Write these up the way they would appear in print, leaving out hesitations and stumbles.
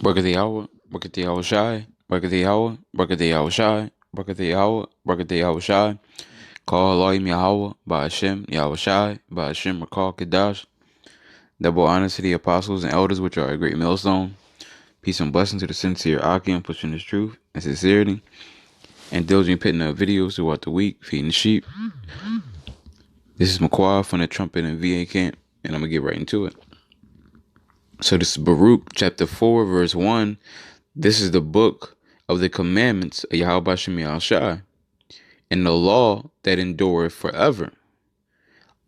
Barkati Hour, Barkati Hour Shy, Barkati Hour, Barkati Hour Shy, Barkati Hour, Barkati Hour Shy, Call Elohim Yahweh, by Hashem, Yahweh Shai, by Hashem, Rakal Kadash. Double honor to the apostles and elders, which are a great millstone. Peace and blessing to the sincere Akim, pushing his truth and sincerity, and diligently putting up videos throughout the week, feeding the sheep. This is McQuad from the Trumpet and VA camp, and I'm going to get right into it. So this is Baruch chapter 4, verse 1. This is the book of the commandments of Yahweh Hashem Yahweh Shai, and the law that endureth forever.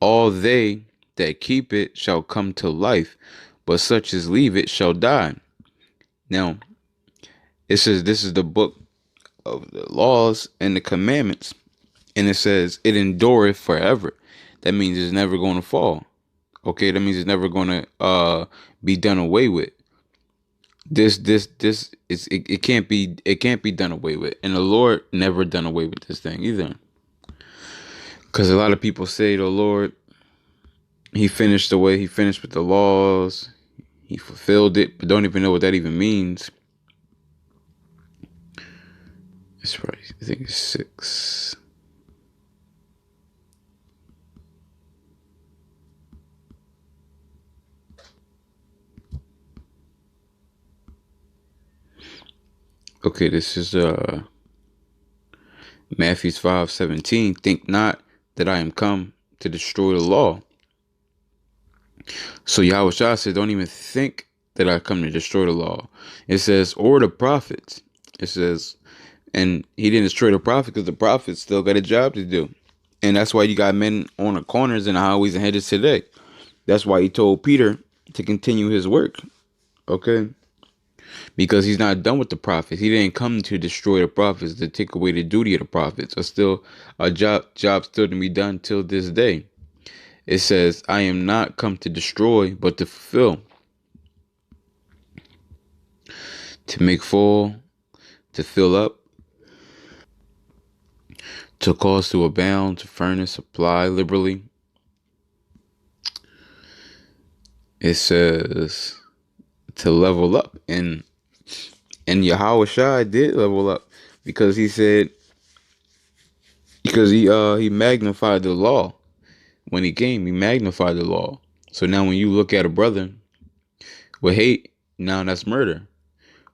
All they that keep it shall come to life, but such as leave it shall die. Now, it says this is the book of the laws and the commandments, and it says it endureth forever. That means it's never going to fall. Okay, that means it's never going to be done away with. This is it can't be done away with, and the Lord never done away with this thing either. Because a lot of people say the Lord, he finished the way he finished with the laws, he fulfilled it, but don't even know what that even means. It's right, I think it's 6. Okay, this is Matthew 5:17. Think not that I am come to destroy the law. So Yahweh Shah said, don't even think that I come to destroy the law. It says, or the prophets. It says, and he didn't destroy the prophet because the prophets still got a job to do. And that's why you got men on the corners and the highways and hedges today. That's why he told Peter to continue his work. Okay? Because he's not done with the prophets. He didn't come to destroy the prophets, to take away the duty of the prophets. There's still a job still to be done till this day. It says, I am not come to destroy, but to fulfill. To make full, to fill up, to cause to abound, to furnish, supply liberally. It says to level up, and Yahweh Shai did level up because he said, because he magnified the law. When he came, he magnified the law. So now when you look at a brother with hate, now that's murder.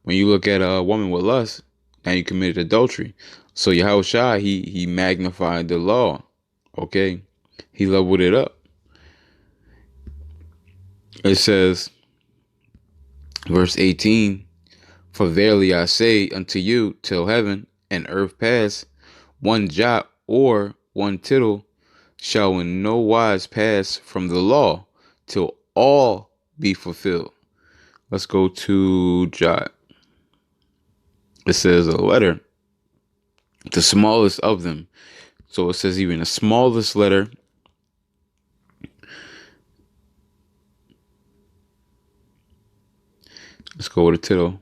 When you look at a woman with lust, now you committed adultery. So Yahweh Shai, he magnified the law. Okay? He leveled it up. It says, verse 18, for verily I say unto you, till heaven and earth pass, one jot or one tittle shall in no wise pass from the law, till all be fulfilled. Let's go to jot. It says a letter, the smallest of them. So it says even the smallest letter Let's go with a tittle.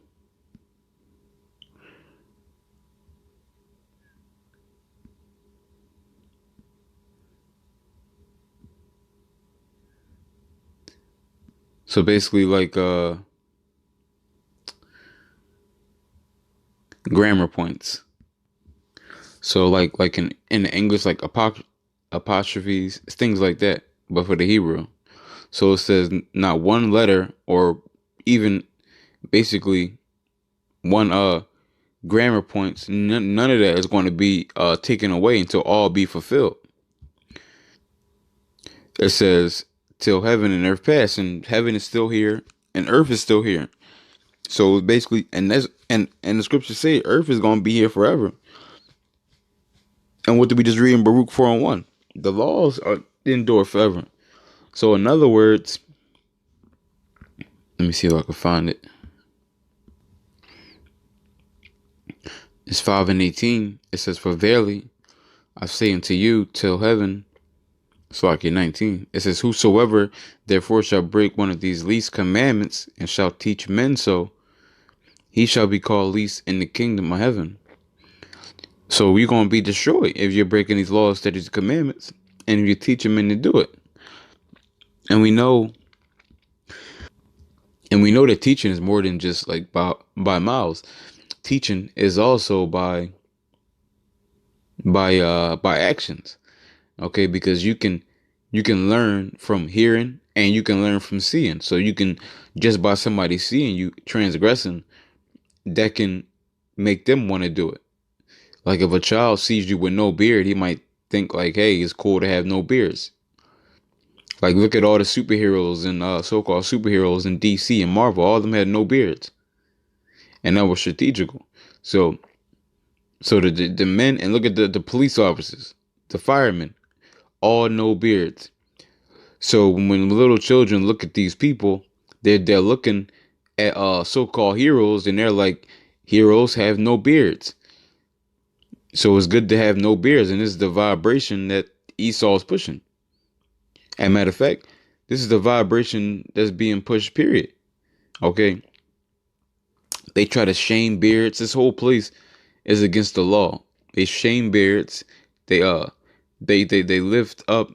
So basically like grammar points. So like in English, like apostrophes, things like that, but for the Hebrew. So it says not one letter or even basically one grammar points, none of that is going to be taken away until all be fulfilled. It says till heaven and earth pass, and heaven is still here and earth is still here. So basically, and the scriptures say earth is going to be here forever. And what did we just read in Baruch 4:1? The laws are endure forever. So in other words, let me see if I can find it. It's 5:18. It says, for verily I say unto you, till heaven. Slakia 19. It says, whosoever therefore shall break one of these least commandments and shall teach men so, he shall be called least in the kingdom of heaven. So you're going to be destroyed if you're breaking these laws, statutes, commandments, and if you teach men to do it. And we know And we know that teaching is more than just like by mouths. Teaching is also by actions. Okay, because you can learn from hearing and you can learn from seeing. So you can, just by somebody seeing you transgressing, that can make them want to do it. Like if a child sees you with no beard, he might think like, hey, it's cool to have no beards. Like look at all the superheroes and so-called superheroes in DC and Marvel. All of them had no beards, and that was strategical. So the men, and look at the police officers, the firemen, all no beards. So when little children look at these people, they're looking at so-called heroes, and they're like, heroes have no beards. So it's good to have no beards, and this is the vibration that Esau's pushing. As a matter of fact, this is the vibration that's being pushed, period. Okay. They try to shame beards. This whole place is against the law. They shame beards. They they lift up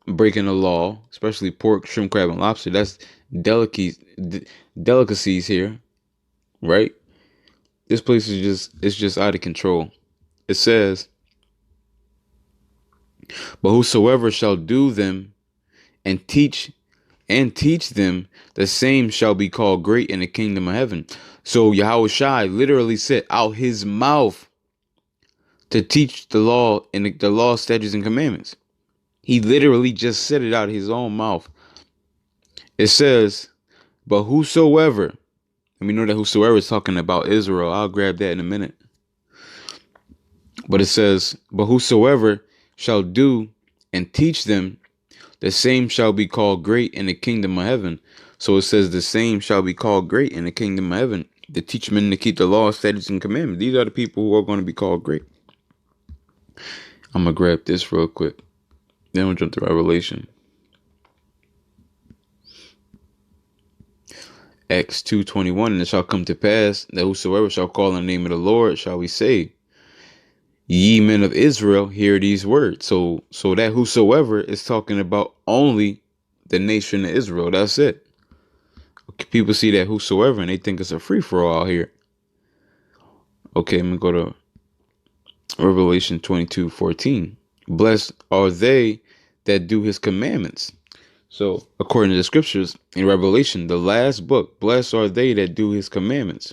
breaking the law, especially pork, shrimp, crab, and lobster. That's delicacies here, right? This place is just out of control. It says, but whosoever shall do them and teach them, the same shall be called great in the kingdom of heaven. So Yahweh Shai literally set out his mouth to teach the law and the law, statutes, and commandments. He literally just said it out of his own mouth. It says, but whosoever, and we know that whosoever is talking about Israel. I'll grab that in a minute. But it says, but whosoever shall do and teach them, the same shall be called great in the kingdom of heaven. So it says the same shall be called great in the kingdom of heaven. The teach men to keep the law, statutes, and commandments. These are the people who are going to be called great. I'm going to grab this real quick. Then we'll jump to Revelation. Acts 2:21, and it shall come to pass that whosoever shall call on the name of the Lord shall be saved. Ye men of Israel, hear these words. So that whosoever is talking about only the nation of Israel. That's it. People see that whosoever and they think it's a free for all here. Okay, I'm gonna go to Revelation 22:14. Blessed are they that do his commandments. So according to the scriptures in Revelation, the last book, blessed are they that do his commandments.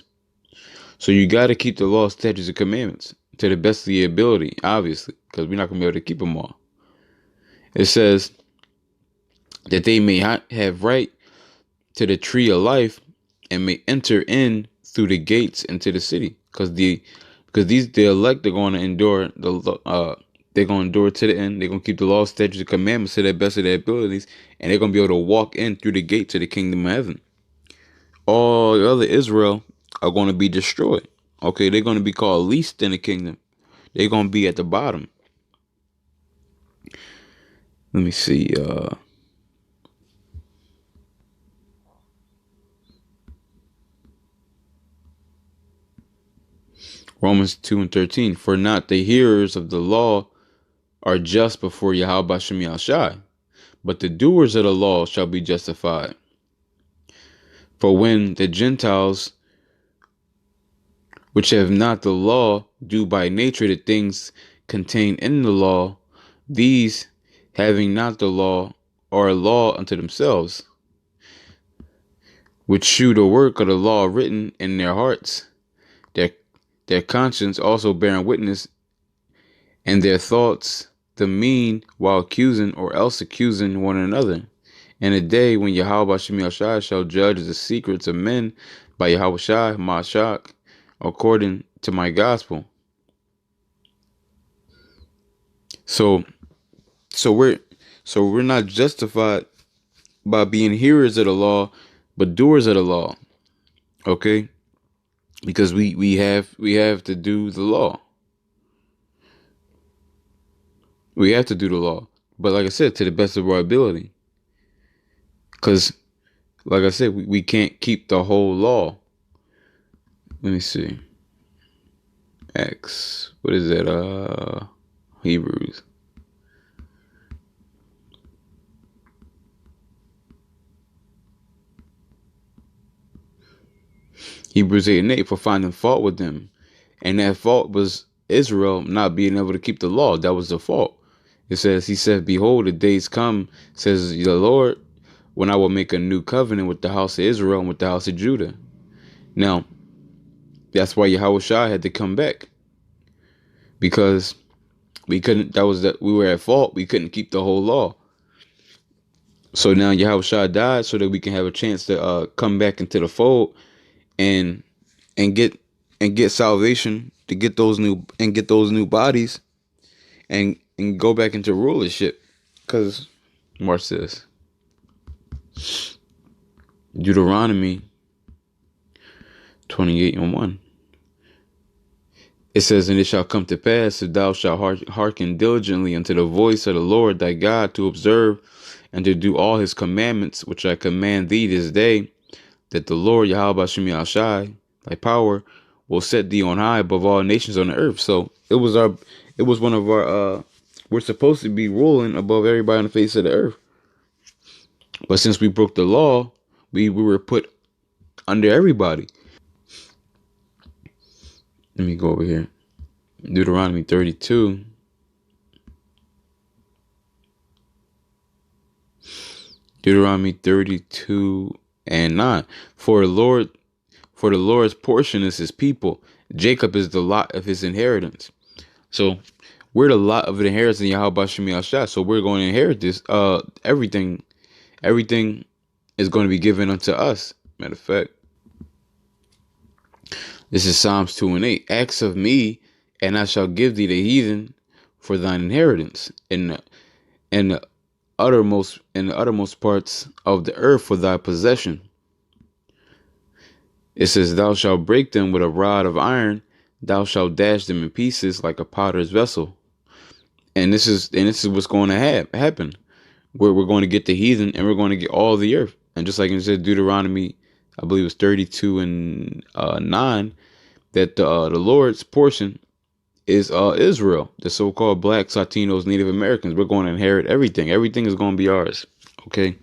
So you got to keep the law, statutes, and commandments to the best of your ability, obviously, because we're not going to be able to keep them all. It says that they may have right to the tree of life and may enter in through the gates into the city, because the elect are going to endure they're going to endure to the end. They're going to keep the law, statutes, and commandments to the best of their abilities, and they're going to be able to walk in through the gate to the kingdom of heaven. All the other Israel are going to be destroyed. Okay, they're going to be called least in the kingdom. They're going to be at the bottom. Let me see. Romans 2:13. For not the hearers of the law are just before Yahweh Bashem Yahshai, but the doers of the law shall be justified. For when the Gentiles, which have not the law, do by nature the things contained in the law, these, having not the law, are a law unto themselves, which shew the work of the law written in their hearts, their conscience also bearing witness, and their thoughts the mean, while accusing or else accusing one another. In a day when Yahweh Bashem Yahshai shall judge the secrets of men by Yahweh Shai Mashak, according to my gospel. So we're not justified by being hearers of the law, but doers of the law. Okay? Because we have to do the law. We have to do the law. But like I said, to the best of our ability. Because, like I said, we can't keep the whole law. Let me see. Acts. What is that? Hebrews. Hebrews 8 and 8, for finding fault with them. And that fault was Israel not being able to keep the law. That was the fault. It says, he said, behold, the days come, says the Lord, when I will make a new covenant with the house of Israel and with the house of Judah. Now, that's why Yahushua had to come back. Because we were at fault. We couldn't keep the whole law. So now Yahushua died so that we can have a chance to come back into the fold and get salvation, to get those new bodies and go back into rulership. Because watch this. Deuteronomy 28:1. It says, and it shall come to pass, if thou shalt hearken diligently unto the voice of the Lord thy God, to observe and to do all his commandments, which I command thee this day, that the Lord Yahweh Shem Yahushai, thy power, will set thee on high above all nations on the earth. So it was one of our we're supposed to be ruling above everybody on the face of the earth. But since we broke the law, we were put under everybody. Let me go over here. Deuteronomy 32. Deuteronomy 32:9. For the Lord's portion is his people. Jacob is the lot of his inheritance. So we're the lot of the inheritance in Yahweh Shem Yahushua. So we're going to inherit this. Everything is going to be given unto us. Matter of fact, this is Psalms 2:8. Ask of me, and I shall give thee the heathen for thine inheritance, and the uttermost parts of the earth for thy possession. It says, thou shalt break them with a rod of iron, thou shalt dash them in pieces like a potter's vessel. And this is what's going to happen. We're going to get the heathen, and we're going to get all the earth. And just like it said, Deuteronomy, I believe it was 32:9, that the Lord's portion is Israel, the so-called blacks, Latinos, Native Americans. We're going to inherit everything. Everything is going to be ours. Okay.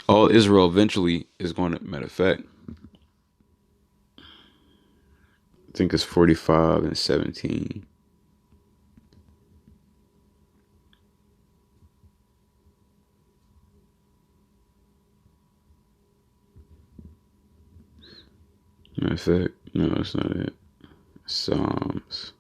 All Israel eventually is going to, matter of fact, I think it's 45:17. Matter of fact, no, that's not it. Psalms.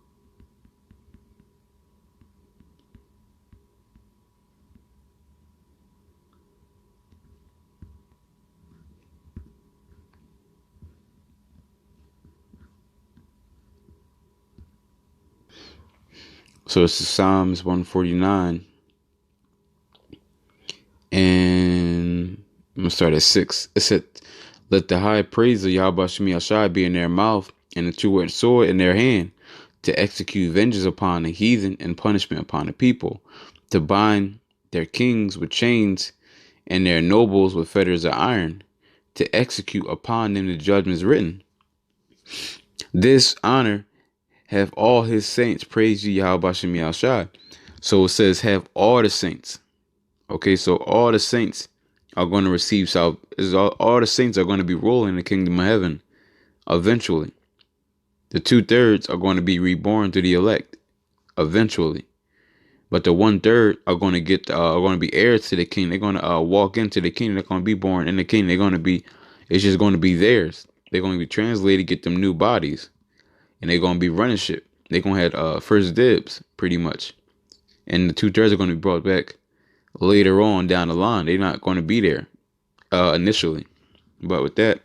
So it's Psalms 149. And I'm going to start at 6. It said, let the high praise of Yahweh Shem Yahushai be in their mouth, and a two-edged sword in their hand, to execute vengeance upon the heathen and punishment upon the people, to bind their kings with chains and their nobles with fetters of iron, to execute upon them the judgments written. This honor have all his saints praise you, Yahweh Shem Yahushai. So it says, have all the saints. Okay, so all the saints are going to receive salvation. All the saints are going to be ruling in the kingdom of heaven eventually. The 2/3 are going to be reborn to the elect eventually. But the 1/3 are going to be heirs to the king. They're going to walk into the kingdom. They're going to be born in the kingdom. It's just going to be theirs. They're going to be translated, get them new bodies, and they're going to be running shit. They're going to have first dibs, pretty much. And the 2/3 are going to be brought back later on down the line. They're not going to be there initially. But with that,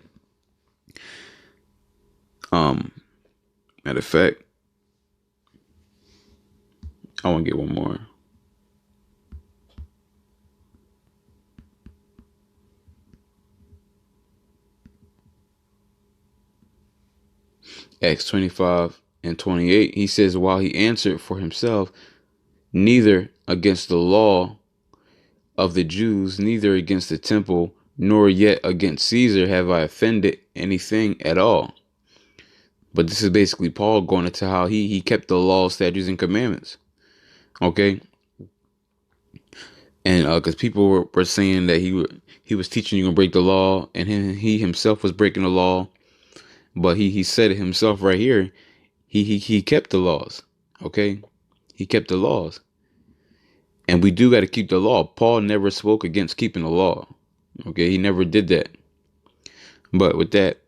matter of fact, I want to get one more. Acts 25:28. He says, while he answered for himself, neither against the law of the Jews, neither against the temple, nor yet against Caesar have I offended anything at all. But this is basically Paul going into how he kept the law, statutes, and commandments. Okay. And because people were saying that he was teaching you to break the law, and he himself was breaking the law. But he said it himself right here. He kept the laws. Okay? He kept the laws. And we do got to keep the law. Paul never spoke against keeping the law. Okay? He never did that. But with that,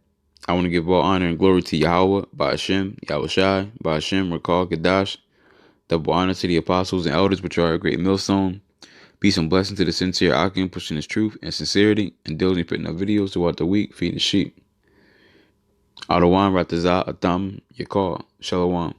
I want to give all honor and glory to Yahweh, Ba'ashem, Yahushai, Ba'ashem, Rakal, Kadash. Double honor to the apostles and elders, which are a great millstone. Peace and blessing to the sincere Akim, pushing his truth and sincerity, and diligently putting out videos throughout the week, feeding the sheep. Adawan, Ratazah, Atam, Yakar, Shalom.